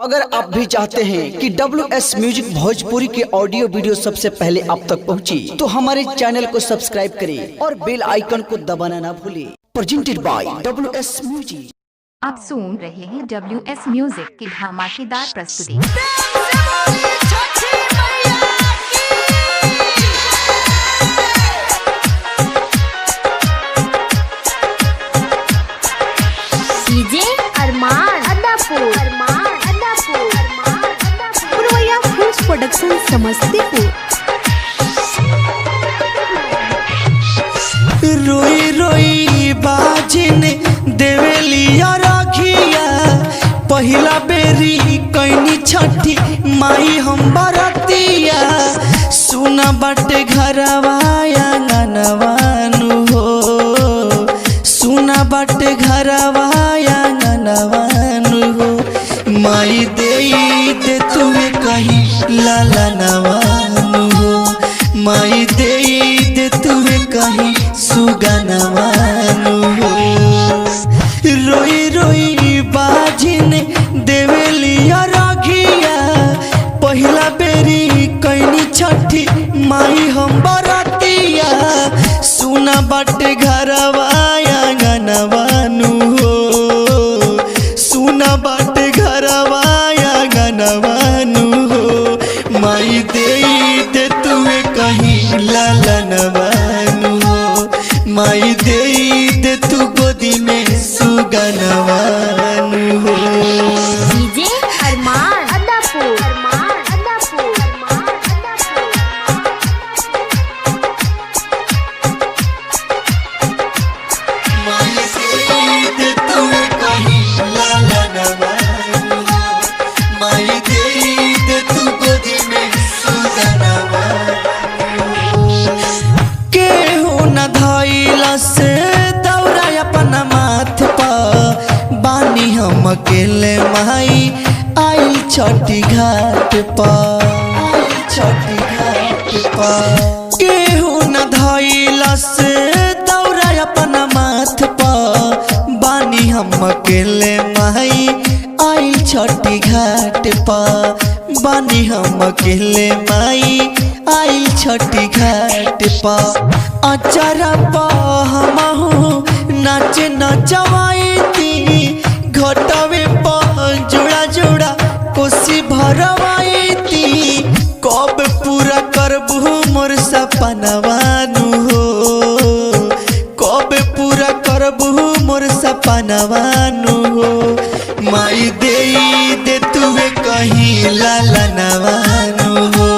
अगर आप भी चाहते हैं कि WS म्यूजिक भोजपुरी के ऑडियो वीडियो सबसे पहले आप तक पहुंचे, तो हमारे चैनल को सब्सक्राइब करें और बेल आइकन को दबाना ना भूलें। Presented by WS music. आप सुन रहे हैं WS म्यूजिक की धमाकेदार प्रस्तुति। डीजे अरमान अदापुर पुरवैया फिल्म्स प्रोडक्शन समस्तीपुर। रोई रोई बाजिन देवेलिया रखिया पहिला बेरी कैनी छठी माई हम बरतिया सुना बाटे घरवा आंगनवानु हो सुना बाटे घरवा आंगनवानु हो माई देई दे तुम्हें कहीं लाला नवानु हो माई देई दे तुम्हें कहीं सुगनवानु हो रोई रोई बाजिन देवेलिया रखिया पहिला बेरी कैनी छठी माई हम बरतिया सुना बाटे घरवा आंगनवानु हो सुना बाटे घरवा आंगनवानु हो माई देई दे तुम्हें कहीं लालनवानु हो माई देई दे तू गोदी में सुगनवानु हो। डीजे अरमान अदापुर माई देई दे तुम्हें कहीं लालनवानु हो माई देई दे तू गोदी में सुगनवानु हो। केहू न धइला से दौरा अपना माथ पर बानी हम अकेले माई आइल छठी घाट पर केहू न धइला से दौरा अपना माथ पर बानी हम अकेले माई आइल छठी घाट पर बानी हम अकेले माई आइल छठी घाट पर अचारा हमहू नाचे नचवाई घटवे पर जोड़ा जोड़ा कोसी भरवाई कब पूरा करबू मोर सपनवानु हो कब पूरा करबू मोर सपनवानु हो माई देई दे तुवे कहीं लालनवानु हो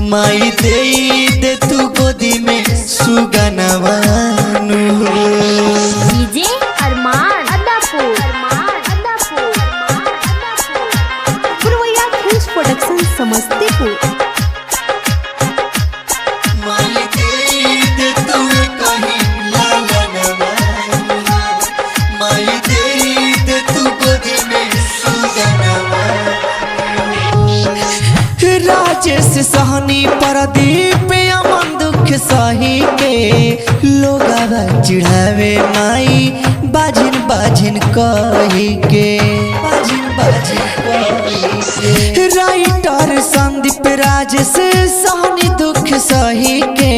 माई देई दे तू गोदी में सुगनवानु हो। डीजे अरमान अदापुर पुरवैया फिल्म्स प्रोडक्शन समस्तीपुर। माई देई दे तुवे कहीं लालनवानु हो माई देई दे तू गोदी में सुगनवानु हो। राजेश सहनी प्रदीप अमन दुख सही के लोगावा चिढ़ावे माई बाजिन बाजिन कही के राइटर संदीप राजेश सहनी दुख सही के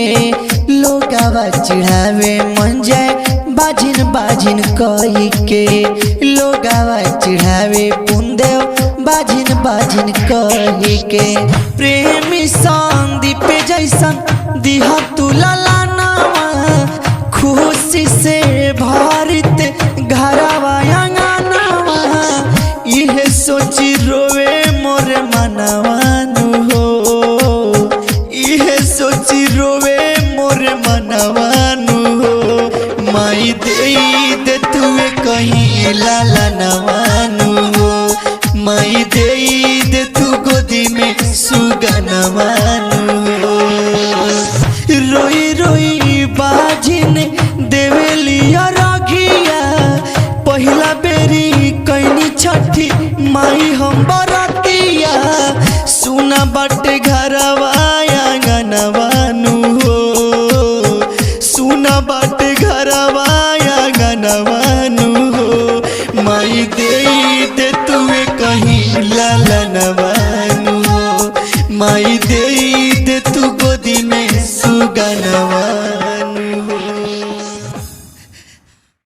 लोगावा चिढ़ावे मन जाए बाजिन बाजिन कही के लोगावा चिढ़ावे पुंदेव बाजिन बाजिन कही के प्रेमी संदीप जैसन दिहा तू लालानावा खुशी से भरित घरवा आंगनवा इहे सोची रोवे मोर मनवानु हो इहे सोची रोवे मोर मनवानु हो माई देई दे तुवे कहीं लालनवानु हो माई देई दे तू गोदी में सुगनवानु हो रोई रोई बाजिन देवेलिया रखिया पहिला बेरी कैनी छठी माई हम बरतिया सुना बाटे घरवा आंगनवानु हो सुना बाटे घरवा आंगनवानु हो माई देई दे तुवे कहीं लाल माई दे